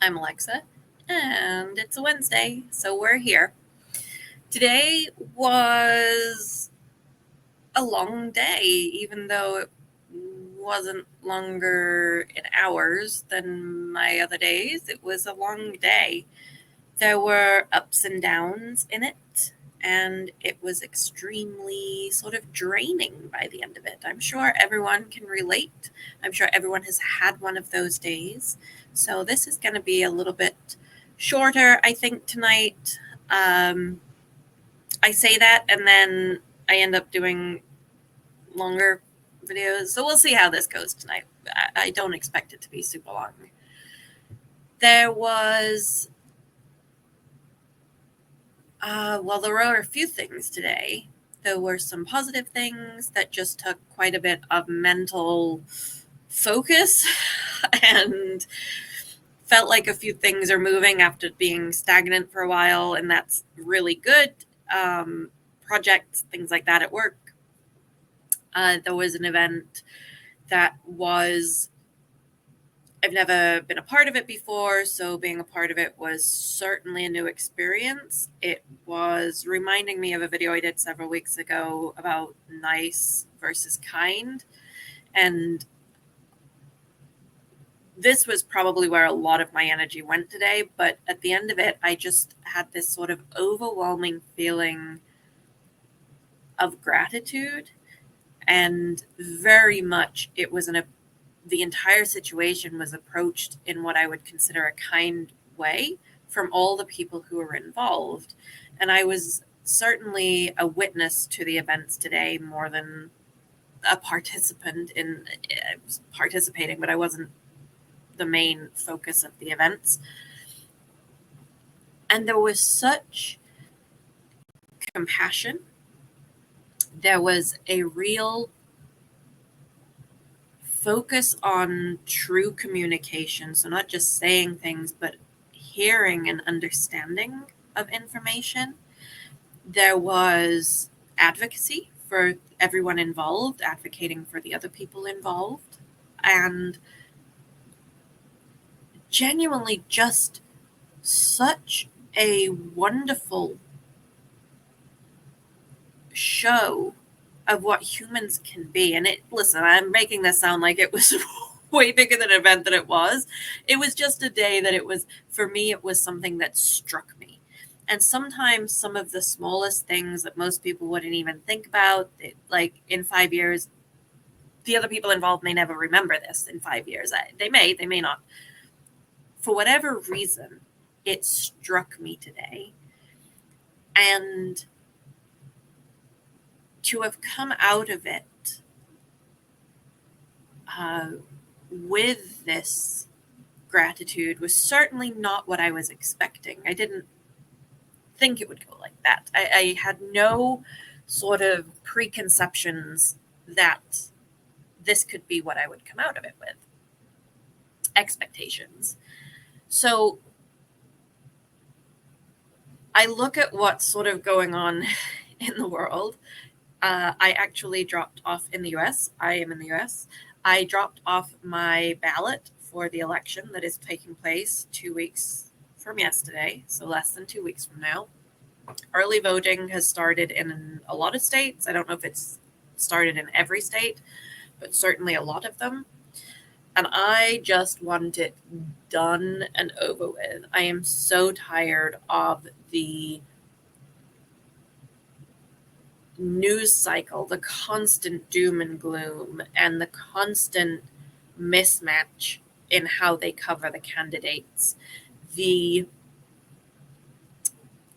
I'm Alexa, and it's a Wednesday, so we're here. Today was a long day, even though it wasn't longer in hours than my other days. It was a long day. There were ups and downs in it, and it was extremely sort of draining by the end of it. I'm sure everyone can relate. I'm sure everyone has had one of those days. So this is going to be a little bit shorter, I think, tonight. I say that, and then I end up doing longer videos. So we'll see how this goes tonight. I don't expect it to be super long. There was there were a few things today. There were some positive things that just took quite a bit of mental focus and felt like a few things are moving after being stagnant for a while, and that's really good. Projects, things like that at work. There was an event that I've never been a part of it before, so being a part of it was certainly a new experience. It was reminding me of a video I did several weeks ago about nice versus kind. And this was probably where a lot of my energy went today. But at the end of it, I just had this sort of overwhelming feeling of gratitude. And very much it was the entire situation was approached in what I would consider a kind way from all the people who were involved. And I was certainly a witness to the events today more than a participant in participating, but I wasn't the main focus of the events. And there was such compassion. There was a real focus on true communication. So not just saying things, but hearing and understanding of information. There was advocacy for everyone involved, advocating for the other people involved, and genuinely just such a wonderful show of what humans can be. And listen, I'm making this sound like it was way bigger than an event than it was. It was just a day that for me, it was something that struck me. And sometimes some of the smallest things that most people wouldn't even think about, like in 5 years, the other people involved may never remember this in 5 years. They may not. For whatever reason, it struck me today. And to have come out of it with this gratitude was certainly not what I was expecting. I didn't think it would go like that. I had no sort of preconceptions that this could be what I would come out of it with. Expectations. So I look at what's sort of going on in the world. I actually dropped off in the US. I am in the US. I dropped off my ballot for the election that is taking place 2 weeks from yesterday, so less than 2 weeks from now. Early voting has started in a lot of states. I don't know if it's started in every state, but certainly a lot of them. And I just want it done and over with. I am so tired of the news cycle, the constant doom and gloom, and the constant mismatch in how they cover the candidates, the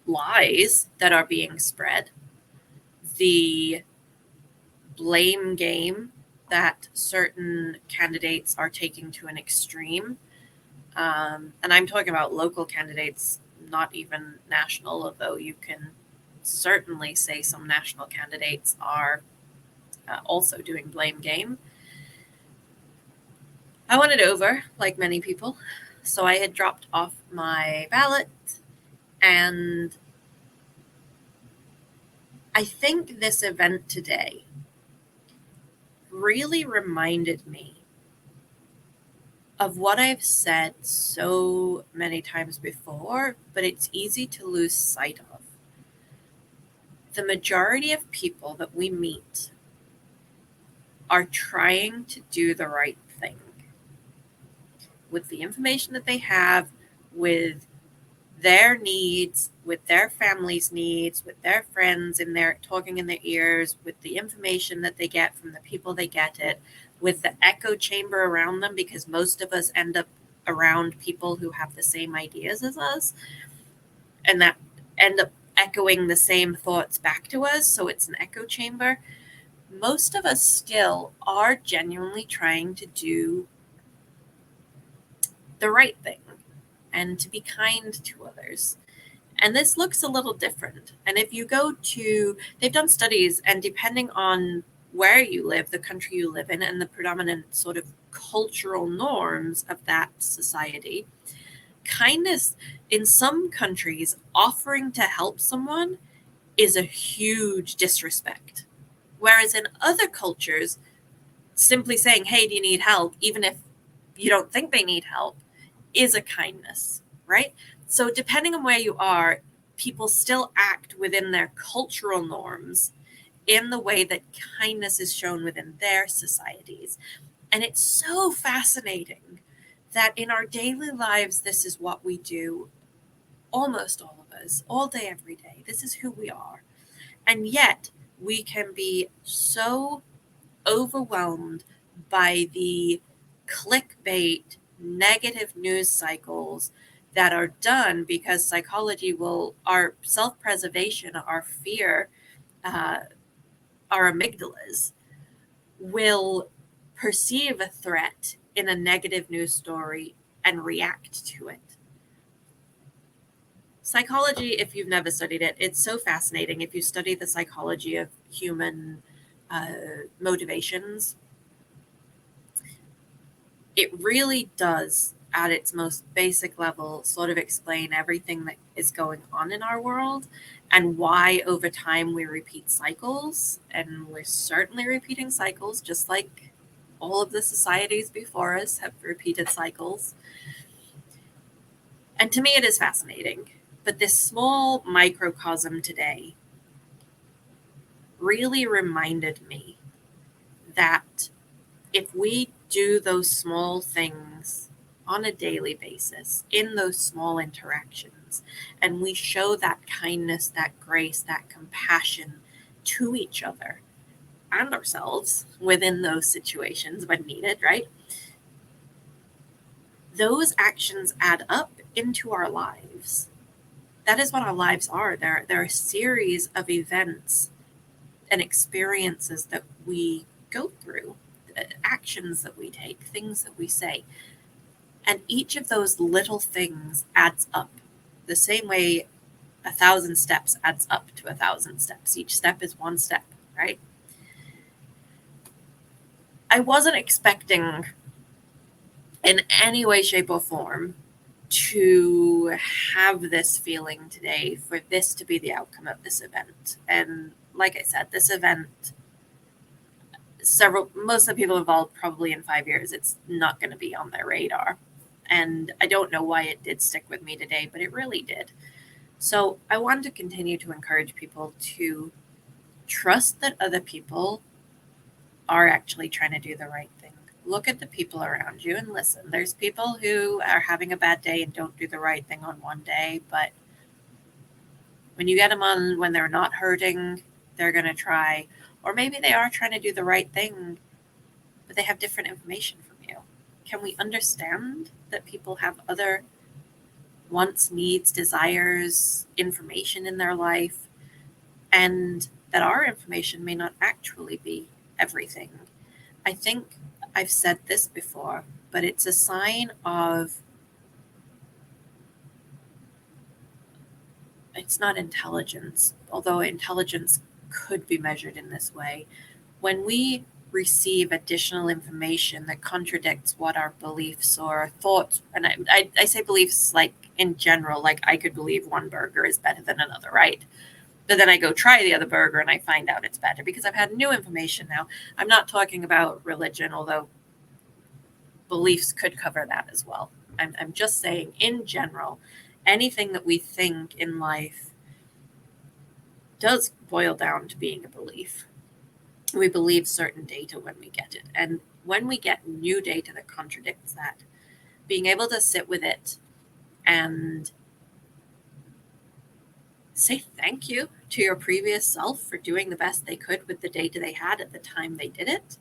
lies that are being spread, the blame game that certain candidates are taking to an extreme. And I'm talking about local candidates, not even national, although you can certainly say some national candidates are also doing blame game. I want it over, like many people. So I had dropped off my ballot, and I think this event today really reminded me of what I've said so many times before, but it's easy to lose sight of. The majority of people that we meet are trying to do the right thing with the information that they have, with their needs, with their family's needs, with their friends in their talking in their ears, with the information that they get from the people they get it, with the echo chamber around them, because most of us end up around people who have the same ideas as us and that end up echoing the same thoughts back to us. So it's an echo chamber. Most of us still are genuinely trying to do the right thing and to be kind to others. And this looks a little different. And if you go to, they've done studies, and depending on where you live, the country you live in, and the predominant sort of cultural norms of that society, kindness in some countries, offering to help someone is a huge disrespect. Whereas in other cultures, simply saying, hey, do you need help, even if you don't think they need help, is a kindness, right? So depending on where you are, people still act within their cultural norms in the way that kindness is shown within their societies. And it's so fascinating that in our daily lives, this is what we do, almost all of us, all day, every day. This is who we are. And yet we can be so overwhelmed by the clickbait negative news cycles that are done because psychology will, our self-preservation, our fear, our amygdalas will perceive a threat in a negative news story and react to it. Psychology, if you've never studied it, it's so fascinating. If you study the psychology of human motivations, it really does, at its most basic level, sort of explain everything that is going on in our world and why over time we repeat cycles. And we're certainly repeating cycles, just like all of the societies before us have repeated cycles. And to me, it is fascinating. But this small microcosm today really reminded me that if we do those small things on a daily basis, in those small interactions, and we show that kindness, that grace, that compassion to each other and ourselves within those situations when needed, right? Those actions add up into our lives. That is what our lives are. They're a series of events and experiences that we go through, actions that we take, things that we say. And each of those little things adds up the same way 1,000 steps adds up to 1,000 steps. Each step is one step, right? I wasn't expecting in any way, shape, or form to have this feeling today, for this to be the outcome of this event. And like I said, this event, most of the people involved, probably in 5 years, it's not going to be on their radar. And I don't know why it did stick with me today, but it really did. So I wanted to continue to encourage people to trust that other people are actually trying to do the right thing. Look at the people around you and listen. There's people who are having a bad day and don't do the right thing on one day, but when you get them on when they're not hurting, they're going to try. Or maybe they are trying to do the right thing, but they have different information from you. Can we understand that people have other wants, needs, desires, information in their life, and that our information may not actually be everything? I think I've said this before, but it's a sign of, it's not intelligence, although intelligence could be measured in this way. When we receive additional information that contradicts what our beliefs or thoughts, and I say beliefs like in general, like I could believe one burger is better than another, right? But then I go try the other burger and I find out it's better because I've had new information now. I'm not talking about religion, although beliefs could cover that as well. I'm just saying, in general, anything that we think in life does boil down to being a belief. We believe certain data when we get it. And when we get new data that contradicts that, being able to sit with it and say thank you to your previous self for doing the best they could with the data they had at the time they did it.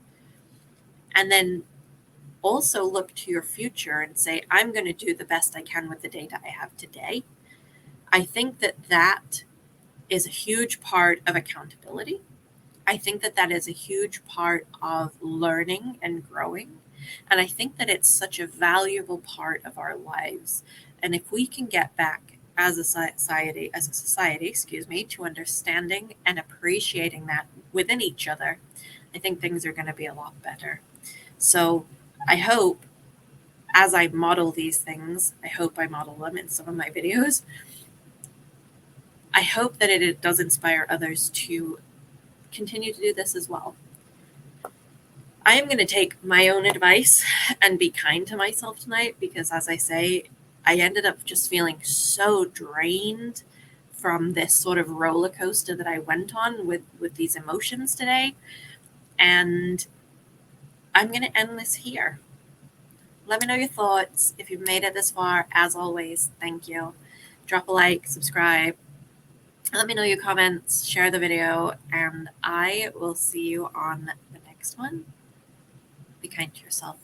And then also look to your future and say, I'm going to do the best I can with the data I have today. I think that that is a huge part of accountability. I think that that is a huge part of learning and growing. And I think that it's such a valuable part of our lives. And if we can get back as a society, to understanding and appreciating that within each other, I think things are going to be a lot better. So I hope, as I model these things, I hope I model them in some of my videos. I hope that it does inspire others to continue to do this as well. I am going to take my own advice and be kind to myself tonight because, as I say, I ended up just feeling so drained from this sort of roller coaster that I went on with these emotions today. And I'm going to end this here. Let me know your thoughts. If you've made it this far, as always, thank you. Drop a like, subscribe. Let me know your comments, share the video, and I will see you on the next one. Be kind to yourself.